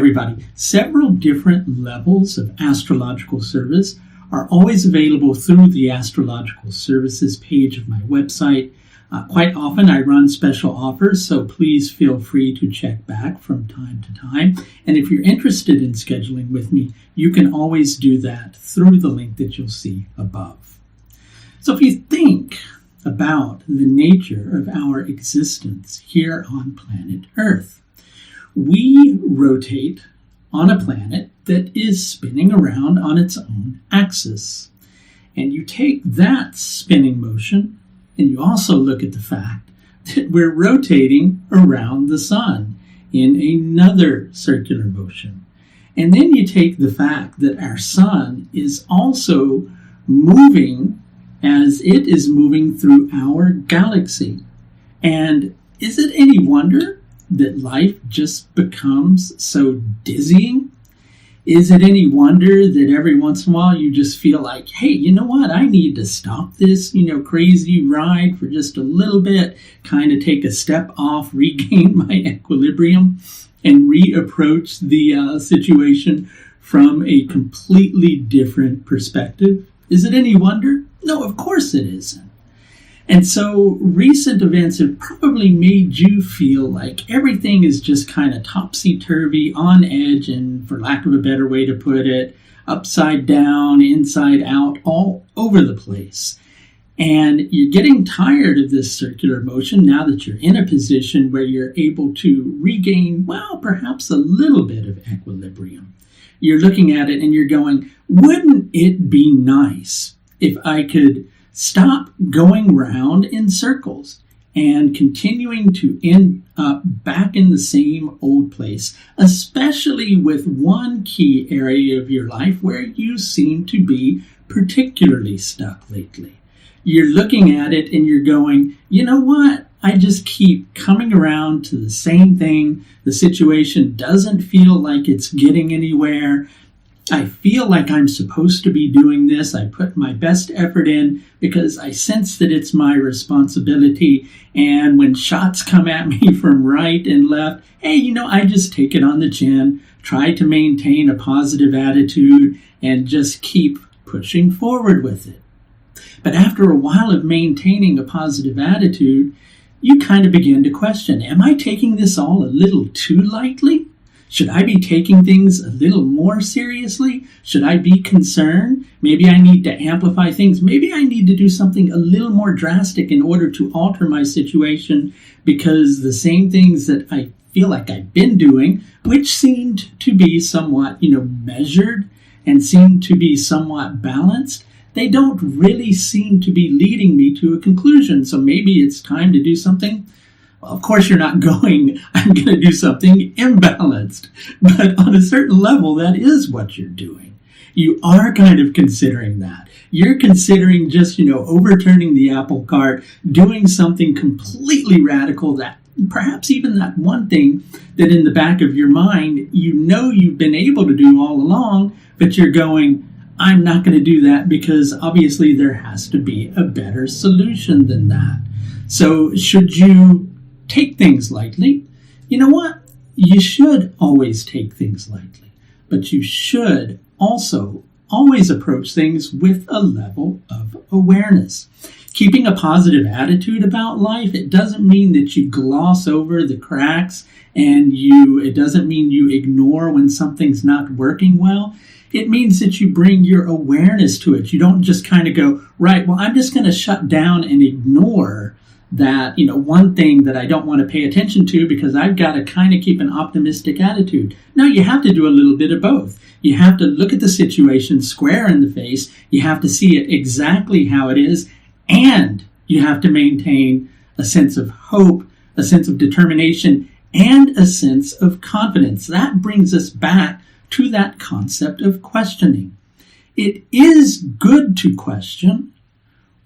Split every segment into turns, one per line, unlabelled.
everybody. Several different levels of astrological service are always available through the Astrological Services page of my website. Quite often I run special offers, so please feel free to check back from time to time. And if you're interested in scheduling with me, you can always do that through the link that you'll see above. So if you think about the nature of our existence here on planet Earth, we rotate on a planet that is spinning around on its own axis. And you take that spinning motion and you also look at the fact that we're rotating around the sun in another circular motion. And then you take the fact that our sun is also moving as it is moving through our galaxy. And is it any wonder that life just becomes so dizzying? Is it any wonder that every once in a while you just feel like, hey, you know what? I need to stop this, crazy ride for just a little bit, kind of take a step off, regain my equilibrium, and reapproach the situation from a completely different perspective? Is it any wonder? No, of course it isn't. And so recent events have probably made you feel like everything is just kind of topsy-turvy, on edge, and for lack of a better way to put it, upside down, inside out, all over the place. And you're getting tired of this circular motion now that you're in a position where you're able to regain, well, perhaps a little bit of equilibrium. You're looking at it and you're going, wouldn't it be nice if I could stop going round in circles and continuing to end up back in the same old place, especially with one key area of your life where you seem to be particularly stuck lately. You're looking at it and you're going, you know what? I just keep coming around to the same thing. The situation doesn't feel like it's getting anywhere. I feel like I'm supposed to be doing this. I put my best effort in because I sense that it's my responsibility. And when shots come at me from right and left, hey, I just take it on the chin, try to maintain a positive attitude, and just keep pushing forward with it. But after a while of maintaining a positive attitude, you kind of begin to question, am I taking this all a little too lightly? Should I be taking things a little more seriously? Should I be concerned? Maybe I need to amplify things. Maybe I need to do something a little more drastic in order to alter my situation, because the same things that I feel like I've been doing, which seemed to be somewhat, measured and seemed to be somewhat balanced, they don't really seem to be leading me to a conclusion. So maybe it's time to do something. Of course, you're not going, I'm going to do something imbalanced. But on a certain level, that is what you're doing. You are kind of considering that. You're considering just, overturning the apple cart, doing something completely radical, that perhaps even that one thing that in the back of your mind, you've been able to do all along, but you're going, I'm not going to do that because obviously there has to be a better solution than that. So should you take things lightly? You know what? You should always take things lightly, but you should also always approach things with a level of awareness. Keeping a positive attitude about life, it doesn't mean that you gloss over the cracks and it doesn't mean you ignore when something's not working well. It means that you bring your awareness to it. You don't just kind of go, right, well, I'm just going to shut down and ignore that, one thing that I don't want to pay attention to because I've got to kind of keep an optimistic attitude. No, you have to do a little bit of both. You have to look at the situation square in the face. You have to see it exactly how it is. And you have to maintain a sense of hope, a sense of determination, and a sense of confidence. That brings us back to that concept of questioning. It is good to question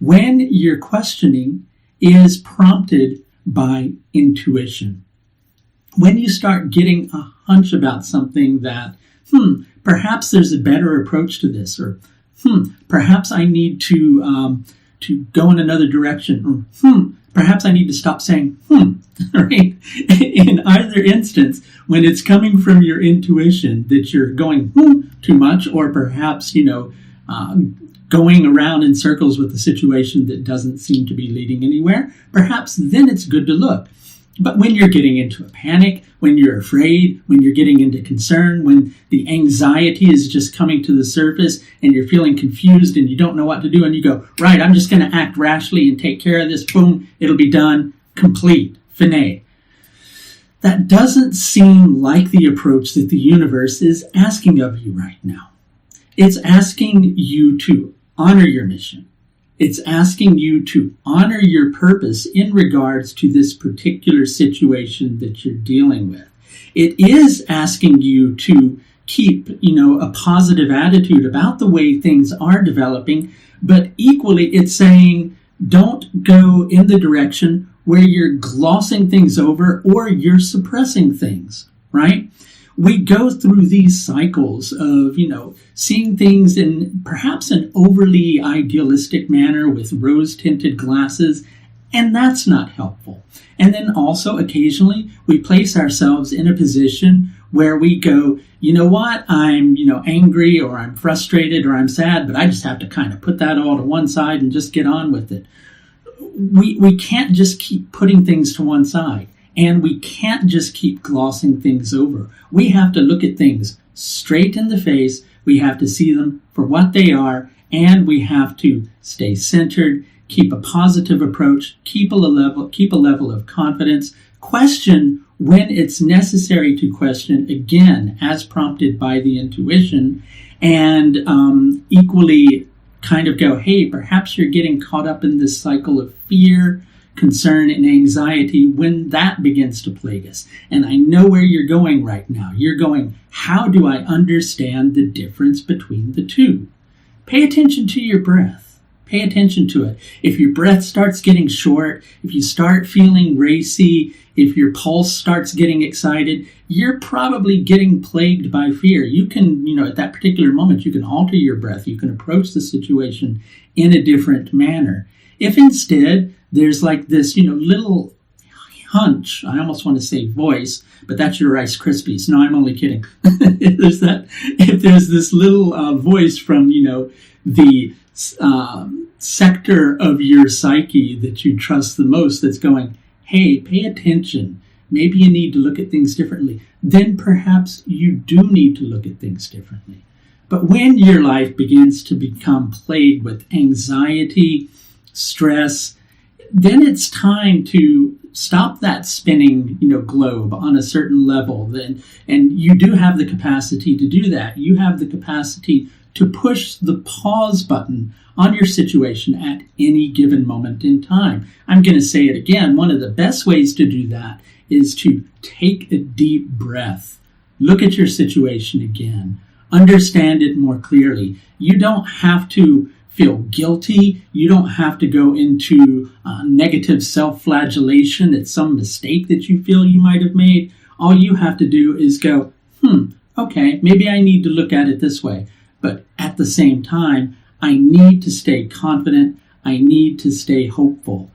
when your questioning is prompted by intuition. When you start getting a hunch about something that, perhaps there's a better approach to this, or perhaps I need to go in another direction, or perhaps I need to stop saying right? In either instance, when it's coming from your intuition that you're going too much, or perhaps, going around in circles with a situation that doesn't seem to be leading anywhere, perhaps then it's good to look. But when you're getting into a panic, when you're afraid, when you're getting into concern, when the anxiety is just coming to the surface and you're feeling confused and you don't know what to do, and you go, right, I'm just going to act rashly and take care of this, boom, it'll be done, complete, finite. That doesn't seem like the approach that the universe is asking of you right now. It's asking you to honor your mission. It's asking you to honor your purpose in regards to this particular situation that you're dealing with. It is asking you to keep, a positive attitude about the way things are developing, but equally it's saying don't go in the direction where you're glossing things over or you're suppressing things, right? We go through these cycles of, seeing things in perhaps an overly idealistic manner with rose-tinted glasses, and that's not helpful. And then also occasionally we place ourselves in a position where we go, you know what, I'm, angry, or I'm frustrated, or I'm sad, but I just have to kind of put that all to one side and just get on with it. We can't just keep putting things to one side. And we can't just keep glossing things over. We have to look at things straight in the face. We have to see them for what they are. And we have to stay centered, keep a positive approach, keep a level of confidence, question when it's necessary to question, again, as prompted by the intuition, and equally kind of go, hey, perhaps you're getting caught up in this cycle of fear, concern, and anxiety when that begins to plague us. And I know where you're going right now. You're going, how do I understand the difference between the two? Pay attention to your breath. Pay attention to it. If your breath starts getting short, if you start feeling racy, if your pulse starts getting excited, you're probably getting plagued by fear. You can, at that particular moment, you can alter your breath. You can approach the situation in a different manner. If instead there's like this, little hunch, I almost want to say voice, but that's your Rice Krispies. No, I'm only kidding. If there's this little voice from, the sector of your psyche that you trust the most that's going, hey, pay attention. Maybe you need to look at things differently. Then perhaps you do need to look at things differently. But when your life begins to become plagued with anxiety, stress, then it's time to stop that spinning, globe on a certain level. And you do have the capacity to do that. You have the capacity to push the pause button on your situation at any given moment in time. I'm going to say it again. One of the best ways to do that is to take a deep breath. Look at your situation again. Understand it more clearly. You don't have to feel guilty. You don't have to go into negative self-flagellation at some mistake that you feel you might have made. All you have to do is go, okay, maybe I need to look at it this way. But at the same time, I need to stay confident. I need to stay hopeful.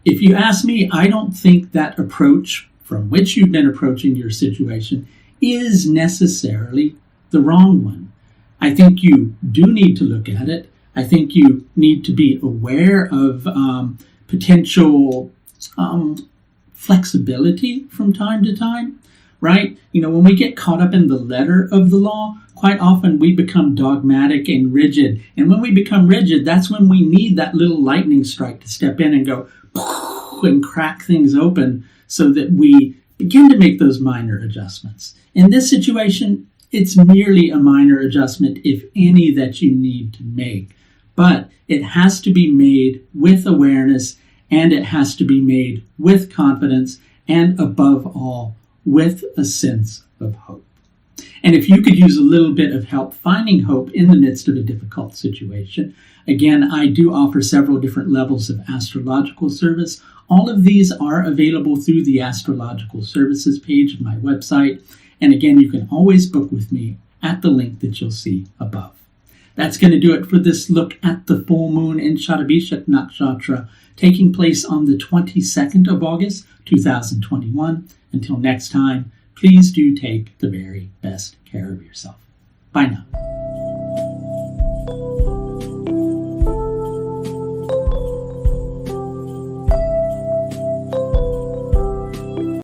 If you ask me, I don't think that approach from which you've been approaching your situation is necessarily the wrong one. I think you do need to look at it. I think you need to be aware of potential flexibility from time to time, right? When we get caught up in the letter of the law, quite often we become dogmatic and rigid. And when we become rigid, that's when we need that little lightning strike to step in and go and crack things open so that we begin to make those minor adjustments. In this situation, it's merely a minor adjustment, if any, that you need to make. But it has to be made with awareness, and it has to be made with confidence, and above all, with a sense of hope. And if you could use a little bit of help finding hope in the midst of a difficult situation, again, I do offer several different levels of astrological service. All of these are available through the astrological services page of my website. And again, you can always book with me at the link that you'll see above. That's going to do it for this look at the full moon in Shatabhisha Nakshatra, taking place on the 22nd of August, 2021. Until next time, please do take the very best care of yourself. Bye now.